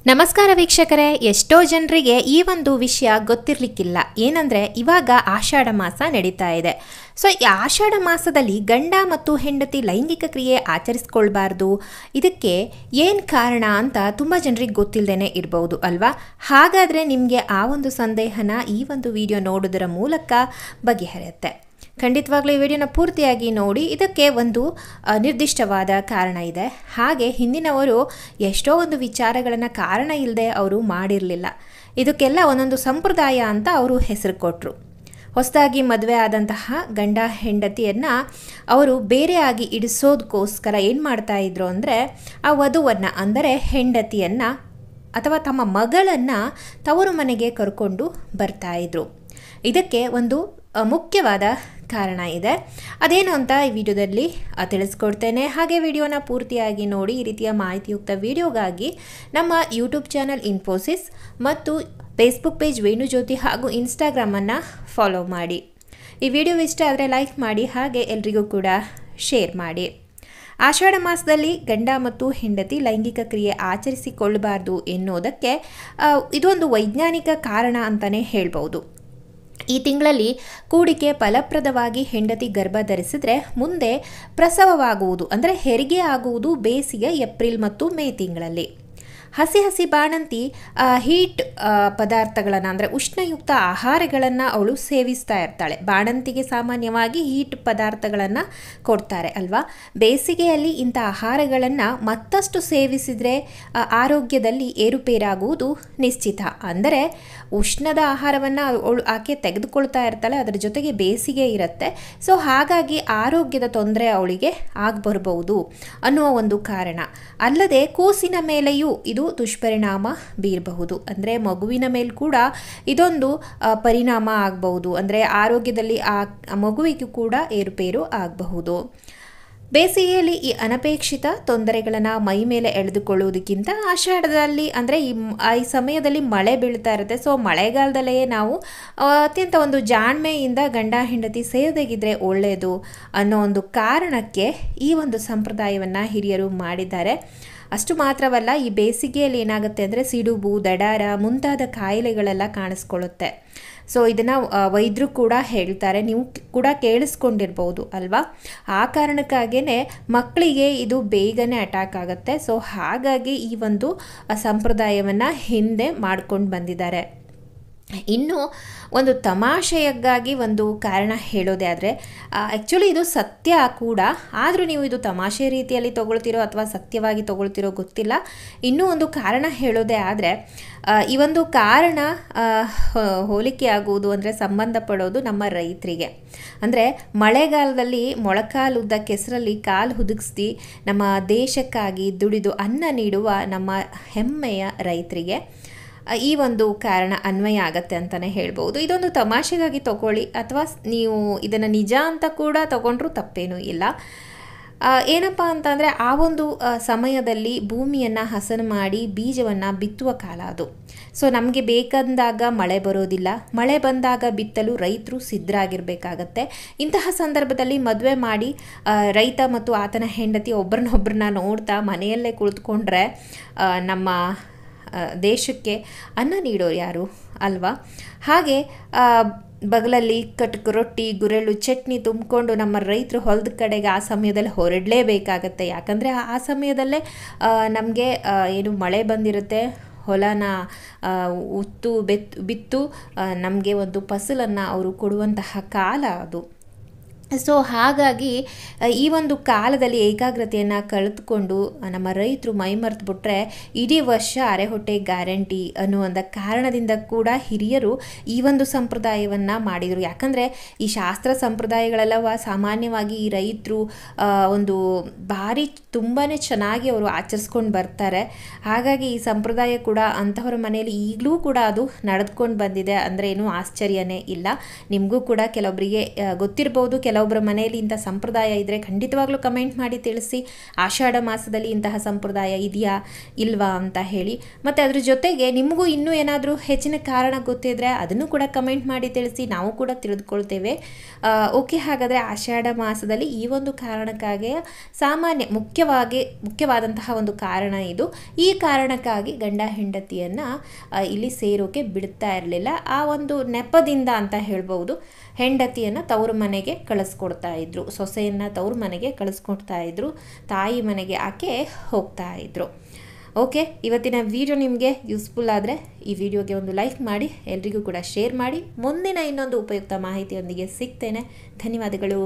ನಮಸ್ಕಾರ ವೀಕ್ಷಕರೇ, ಎಷ್ಟೋ ಜನರಿಗೆ ಈ ಒಂದು ವಿಷಯ ಗೊತ್ತಿರಲಿಕ್ಕಿಲ್ಲ. ಏನಂದರೆ ಇವಾಗ ಆಷಾಢ ಮಾಸ ನಡೀತಾ ಇದೆ. ಸೊ ಈ ಆಷಾಢ ಮಾಸದಲ್ಲಿ ಗಂಡ ಮತ್ತು ಹೆಂಡತಿ ಲೈಂಗಿಕ ಕ್ರಿಯೆ ಆಚರಿಸ್ಕೊಳ್ಬಾರ್ದು, ಇದಕ್ಕೆ ಏನು ಕಾರಣ ಅಂತ ತುಂಬ ಜನರಿಗೆ ಗೊತ್ತಿಲ್ಲದೇ ಇರಬಹುದು ಅಲ್ವಾ? ಹಾಗಾದರೆ ನಿಮಗೆ ಆ ಒಂದು ಸಂದೇಹನ ಈ ಒಂದು ವಿಡಿಯೋ ನೋಡೋದರ ಮೂಲಕ ಬಗೆಹರಿಯುತ್ತೆ. ಖಂಡಿತವಾಗ್ಲೂ ಈ ವಿಡಿಯೋನ ಪೂರ್ತಿಯಾಗಿ ನೋಡಿ. ಇದಕ್ಕೆ ಒಂದು ನಿರ್ದಿಷ್ಟವಾದ ಕಾರಣ ಇದೆ. ಹಾಗೆ ಹಿಂದಿನವರು ಎಷ್ಟೋ ಒಂದು ವಿಚಾರಗಳನ್ನು ಕಾರಣ ಇಲ್ಲದೆ ಅವರು ಮಾಡಿರಲಿಲ್ಲ. ಇದಕ್ಕೆಲ್ಲ ಒಂದೊಂದು ಸಂಪ್ರದಾಯ ಅಂತ ಅವರು ಹೆಸರು ಕೊಟ್ಟರು. ಹೊಸದಾಗಿ ಮದುವೆ ಆದಂತಹ ಗಂಡ ಹೆಂಡತಿಯನ್ನು ಅವರು ಬೇರೆಯಾಗಿ ಇಡಿಸೋದಕ್ಕೋಸ್ಕರ ಏನು ಮಾಡ್ತಾಯಿದ್ರು ಅಂದರೆ, ಆ ವಧುವನ್ನು ಅಂದರೆ ಹೆಂಡತಿಯನ್ನು ಅಥವಾ ತಮ್ಮ ಮಗಳನ್ನು ತವರು ಮನೆಗೆ ಕರ್ಕೊಂಡು ಬರ್ತಾಯಿದ್ರು. ಇದಕ್ಕೆ ಒಂದು ಮುಖ್ಯವಾದ ಕಾರಣ ಇದೆ. ಅದೇನು ಅಂತ ಈ ವಿಡಿಯೋದಲ್ಲಿ ತಿಳಿಸ್ಕೊಡ್ತೇನೆ. ಹಾಗೆ ವಿಡಿಯೋನ ಪೂರ್ತಿಯಾಗಿ ನೋಡಿ. ಈ ರೀತಿಯ ಮಾಹಿತಿಯುಕ್ತ ವಿಡಿಯೋಗಾಗಿ ನಮ್ಮ ಯೂಟ್ಯೂಬ್ ಚಾನಲ್ ಇನ್ಫೋಸಿಸ್ ಮತ್ತು ಫೇಸ್ಬುಕ್ ಪೇಜ್ ವೇಣುಜ್ಯೋತಿ ಹಾಗೂ ಇನ್ಸ್ಟಾಗ್ರಾಮನ್ನು ಫಾಲೋ ಮಾಡಿ. ಈ ವಿಡಿಯೋ ಇಷ್ಟ ಆದರೆ ಲೈಕ್ ಮಾಡಿ, ಹಾಗೆ ಎಲ್ರಿಗೂ ಕೂಡ ಶೇರ್ ಮಾಡಿ. ಆಷಾಢ ಮಾಸದಲ್ಲಿ ಗಂಡ ಮತ್ತು ಹೆಂಡತಿ ಲೈಂಗಿಕ ಕ್ರಿಯೆ ಆಚರಿಸಿಕೊಳ್ಳಬಾರ್ದು ಎನ್ನುವುದಕ್ಕೆ ಇದೊಂದು ವೈಜ್ಞಾನಿಕ ಕಾರಣ ಅಂತಲೇ ಹೇಳ್ಬೋದು. ಈ ತಿಂಗಳಲ್ಲಿ ಕೂಡಿಕೆ ಫಲಪ್ರದವಾಗಿ ಹೆಂಡತಿ ಗರ್ಭ ಧರಿಸಿದ್ರೆ ಮುಂದೆ ಪ್ರಸವವಾಗುವುದು ಅಂದರೆ ಹೆರಿಗೆ ಆಗುವುದು ಬೇಸಿಗೆ ಏಪ್ರಿಲ್ ಮತ್ತು ಮೇ ತಿಂಗಳಲ್ಲಿ. ಹಸಿ ಬಾಣಂತಿ ಹೀಟ್ ಪದಾರ್ಥಗಳನ್ನು ಅಂದರೆ ಉಷ್ಣಯುಕ್ತ ಆಹಾರಗಳನ್ನು ಅವಳು ಸೇವಿಸ್ತಾ ಇರ್ತಾಳೆ. ಬಾಣಂತಿಗೆ ಸಾಮಾನ್ಯವಾಗಿ ಹೀಟ್ ಪದಾರ್ಥಗಳನ್ನು ಕೊಡ್ತಾರೆ ಅಲ್ವಾ? ಬೇಸಿಗೆಯಲ್ಲಿ ಇಂಥ ಆಹಾರಗಳನ್ನು ಮತ್ತಷ್ಟು ಸೇವಿಸಿದರೆ ಆರೋಗ್ಯದಲ್ಲಿ ಏರುಪೇರಾಗುವುದು ನಿಶ್ಚಿತ. ಅಂದರೆ ಉಷ್ಣದ ಆಹಾರವನ್ನು ಆಕೆ ತೆಗೆದುಕೊಳ್ತಾ ಇರ್ತಾಳೆ, ಅದರ ಜೊತೆಗೆ ಬೇಸಿಗೆ ಇರುತ್ತೆ. ಸೊ ಹಾಗಾಗಿ ಆರೋಗ್ಯದ ತೊಂದರೆ ಅವಳಿಗೆ ಆಗಬರ್ಬೋದು ಅನ್ನುವ ಒಂದು ಕಾರಣ. ಅಲ್ಲದೆ ಕೂಸಿನ ಮೇಲೆಯೂ ಇದು ದುಷ್ಪರಿಣಾಮ ಬೀರಬಹುದು. ಅಂದರೆ ಮಗುವಿನ ಮೇಲೆ ಕೂಡ ಇದೊಂದು ಪರಿಣಾಮ ಆಗಬಹುದು. ಅಂದರೆ ಆರೋಗ್ಯದಲ್ಲಿ ಆ ಮಗುವಿಗೂ ಕೂಡ ಏರುಪೇರು ಆಗಬಹುದು. ಬೇಸಿಗೆಯಲ್ಲಿ ಈ ಅನಪೇಕ್ಷಿತ ತೊಂದರೆಗಳನ್ನು ಮೈ ಮೇಲೆ ಎಳೆದುಕೊಳ್ಳುವುದಕ್ಕಿಂತ ಆಷಾಢದಲ್ಲಿ ಅಂದರೆ ಈ ಸಮಯದಲ್ಲಿ ಮಳೆ ಬೀಳ್ತಾ ಇರುತ್ತೆ. ಸೊ ಮಳೆಗಾಲದಲ್ಲೇ ನಾವು ಅತ್ಯಂತ ಒಂದು ಜಾಣ್ಮೆಯಿಂದ ಗಂಡ ಹೆಂಡತಿ ಸೇರಿದಾಗಿದ್ದರೆ ಒಳ್ಳೆಯದು ಅನ್ನೋ ಒಂದು ಕಾರಣಕ್ಕೆ ಈ ಒಂದು ಸಂಪ್ರದಾಯವನ್ನು ಹಿರಿಯರು ಮಾಡಿದ್ದಾರೆ. ಅಷ್ಟು ಮಾತ್ರವಲ್ಲ, ಈ ಬೇಸಿಗೆಯಲ್ಲಿ ಏನಾಗುತ್ತೆ ಅಂದರೆ ಸಿಡುಬು, ದಡಾರ ಮುಂತಾದ ಕಾಯಿಲೆಗಳೆಲ್ಲ ಕಾಣಿಸ್ಕೊಳ್ಳುತ್ತೆ. ಸೊ ಇದನ್ನು ವೈದ್ಯರು ಕೂಡ ಹೇಳ್ತಾರೆ, ನೀವು ಕೂಡ ಕೇಳಿಸ್ಕೊಂಡಿರ್ಬೋದು ಅಲ್ವಾ? ಆ ಕಾರಣಕ್ಕಾಗಿಯೇ ಮಕ್ಕಳಿಗೆ ಇದು ಬೇಗನೆ ಅಟ್ಯಾಕ್ ಆಗುತ್ತೆ. ಸೊ ಹಾಗಾಗಿ ಈ ಒಂದು ಸಂಪ್ರದಾಯವನ್ನು ಹಿಂದೆ ಮಾಡ್ಕೊಂಡು ಬಂದಿದ್ದಾರೆ. ಇನ್ನು ಒಂದು ತಮಾಷೆಯಾಗಿ ಒಂದು ಕಾರಣ ಹೇಳೋದೇ ಆದರೆ, ಆ್ಯಕ್ಚುಲಿ ಇದು ಸತ್ಯ ಕೂಡ, ಆದರೂ ನೀವು ಇದು ತಮಾಷೆ ರೀತಿಯಲ್ಲಿ ತೊಗೊಳ್ತಿರೋ ಅಥವಾ ಸತ್ಯವಾಗಿ ತೊಗೊಳ್ತಿರೋ ಗೊತ್ತಿಲ್ಲ. ಇನ್ನೂ ಒಂದು ಕಾರಣ ಹೇಳೋದೇ ಆದರೆ, ಈ ಒಂದು ಕಾರಣ ಹೋಲಿಕೆ ಆಗುವುದು ಅಂದರೆ ಸಂಬಂಧಪಡೋದು ನಮ್ಮ ರೈತರಿಗೆ. ಅಂದರೆ ಮಳೆಗಾಲದಲ್ಲಿ ಮೊಳಕಾಲುದ್ದ ಕೆಸರಲ್ಲಿ ಕಾಲು ಹುದುಗಿಸಿ ನಮ್ಮ ದೇಶಕ್ಕಾಗಿ ದುಡಿದು ಅನ್ನ ನೀಡುವ ನಮ್ಮ ಹೆಮ್ಮೆಯ ರೈತರಿಗೆ ಈ ಒಂದು ಕಾರಣ ಅನ್ವಯ ಆಗತ್ತೆ ಅಂತಲೇ ಹೇಳ್ಬೋದು. ಇದೊಂದು ತಮಾಷೆಗಾಗಿ ತಗೊಳ್ಳಿ ಅಥವಾ ನೀವು ಇದನ್ನು ನಿಜ ಅಂತ ಕೂಡ ತಗೊಂಡ್ರೂ ತಪ್ಪೇನೂ ಇಲ್ಲ. ಏನಪ್ಪ ಅಂತಂದರೆ, ಆ ಒಂದು ಸಮಯದಲ್ಲಿ ಭೂಮಿಯನ್ನು ಹಸನು ಮಾಡಿ ಬೀಜವನ್ನು ಬಿತ್ತುವ ಕಾಲ ಅದು. ಸೊ ನಮಗೆ ಬೇಕಂದಾಗ ಮಳೆ ಬರೋದಿಲ್ಲ, ಮಳೆ ಬಂದಾಗ ಬಿತ್ತಲು ರೈತರು ಸಿದ್ಧರಾಗಿರಬೇಕಾಗತ್ತೆ. ಇಂತಹ ಸಂದರ್ಭದಲ್ಲಿ ಮದುವೆ ಮಾಡಿ ರೈತ ಮತ್ತು ಆತನ ಹೆಂಡತಿ ಒಬ್ಬರನ್ನೊಬ್ಬರನ್ನ ನೋಡ್ತಾ ಮನೆಯಲ್ಲೇ ಕುಳಿತುಕೊಂಡ್ರೆ ನಮ್ಮ ದೇಶಕ್ಕೆ ಅನ್ನ ನೀಡೋರು ಯಾರು ಅಲ್ವಾ? ಹಾಗೆ ಬಗಲಲ್ಲಿ ಕಟಕ್ ರೊಟ್ಟಿ, ಗುರೆಳ್ಳು ಚಟ್ನಿ ತುಂಬಿಕೊಂಡು ನಮ್ಮ ರೈತರು ಹೊಲದ ಕಡೆಗೆ ಆ ಸಮಯದಲ್ಲಿ ಹೊರಡಲೇಬೇಕಾಗತ್ತೆ. ಯಾಕಂದರೆ ಆ ಸಮಯದಲ್ಲೇ ನಮಗೆ ಏನು ಮಳೆ ಬಂದಿರುತ್ತೆ, ಹೊಲನ ಬಿತ್ತು ನಮಗೆ ಒಂದು ಫಸಲನ್ನು ಅವರು ಕೊಡುವಂತಹ ಕಾಲ ಅದು. ಸೊ ಹಾಗಾಗಿ ಈ ಒಂದು ಕಾಲದಲ್ಲಿ ಏಕಾಗ್ರತೆಯನ್ನು ಕಳೆದುಕೊಂಡು ನಮ್ಮ ರೈತರು ಮೈಮರೆತುಬಿಟ್ರೆ ಇಡೀ ವರ್ಷ ಅರೆಹೊಟ್ಟೆ ಗ್ಯಾರಂಟಿ ಅನ್ನುವಂಥ ಕಾರಣದಿಂದ ಕೂಡ ಹಿರಿಯರು ಈ ಒಂದು ಸಂಪ್ರದಾಯವನ್ನು ಮಾಡಿದರು. ಯಾಕಂದರೆ ಈ ಶಾಸ್ತ್ರ ಸಂಪ್ರದಾಯಗಳೆಲ್ಲವ ಸಾಮಾನ್ಯವಾಗಿ ಈ ರೈತರು ಒಂದು ಭಾರಿ ತುಂಬಾ ಚೆನ್ನಾಗಿ ಅವರು ಆಚರಿಸ್ಕೊಂಡು ಬರ್ತಾರೆ. ಹಾಗಾಗಿ ಈ ಸಂಪ್ರದಾಯ ಕೂಡ ಅಂಥವರ ಮನೆಯಲ್ಲಿ ಈಗಲೂ ಕೂಡ ಅದು ನಡೆದುಕೊಂಡು ಬಂದಿದೆ ಅಂದರೆ ಏನೂ ಆಶ್ಚರ್ಯನೇ ಇಲ್ಲ. ನಿಮಗೂ ಕೂಡ ಕೆಲವೊಬ್ಬರಿಗೆ ಗೊತ್ತಿರ್ಬೋದು, ಕೆಲವೊಬ್ಬರ ಮನೆಯಲ್ಲಿ ಇಂಥ ಸಂಪ್ರದಾಯ ಇದ್ದರೆ ಖಂಡಿತವಾಗ್ಲೂ ಕಮೆಂಟ್ ಮಾಡಿ ತಿಳಿಸಿ. ಆಷಾಢ ಮಾಸದಲ್ಲಿ ಇಂತಹ ಸಂಪ್ರದಾಯ ಇದೆಯಾ ಇಲ್ವಾ ಅಂತ ಹೇಳಿ. ಮತ್ತು ಅದ್ರ ಜೊತೆಗೆ ನಿಮಗೂ ಇನ್ನೂ ಏನಾದರೂ ಹೆಚ್ಚಿನ ಕಾರಣ ಗೊತ್ತಿದ್ರೆ ಅದನ್ನು ಕೂಡ ಕಮೆಂಟ್ ಮಾಡಿ ತಿಳಿಸಿ, ನಾವು ಕೂಡ ತಿಳಿದುಕೊಳ್ತೇವೆ. ಓಕೆ, ಹಾಗಾದರೆ ಆಷಾಢ ಮಾಸದಲ್ಲಿ ಈ ಒಂದು ಕಾರಣಕ್ಕಾಗಿ ಮುಖ್ಯವಾದಂತಹ ಒಂದು ಕಾರಣ ಇದು. ಈ ಕಾರಣಕ್ಕಾಗಿ ಗಂಡ ಹೆಂಡತಿಯನ್ನು ಇಲ್ಲಿ ಸೇರೋಕೆ ಬಿಡ್ತಾ ಇರಲಿಲ್ಲ. ಆ ಒಂದು ನೆಪದಿಂದ ಅಂತ ಹೇಳ್ಬೋದು, ಹೆಂಡತಿಯನ್ನು ತವರು ಮನೆಗೆ ಕಳಿಸ್ಕೊಡ್ತಾ ಇದ್ರು, ಸೊಸೆಯನ್ನು ತವರು ಮನೆಗೆ ಕಳಿಸ್ಕೊಡ್ತಾ ಇದ್ರು, ತಾಯಿ ಮನೆಗೆ ಆಕೆ ಹೋಗ್ತಾ ಇದ್ರು. ಓಕೆ, ಇವತ್ತಿನ ವಿಡಿಯೋ ನಿಮಗೆ ಯೂಸ್ಫುಲ್ ಆದರೆ ಈ ವಿಡಿಯೋಗೆ ಒಂದು ಲೈಕ್ ಮಾಡಿ, ಎಲ್ರಿಗೂ ಕೂಡ ಶೇರ್ ಮಾಡಿ. ಮುಂದಿನ ಇನ್ನೊಂದು ಉಪಯುಕ್ತ ಮಾಹಿತಿಯೊಂದಿಗೆ ಸಿಗ್ತೇನೆ. ಧನ್ಯವಾದಗಳು.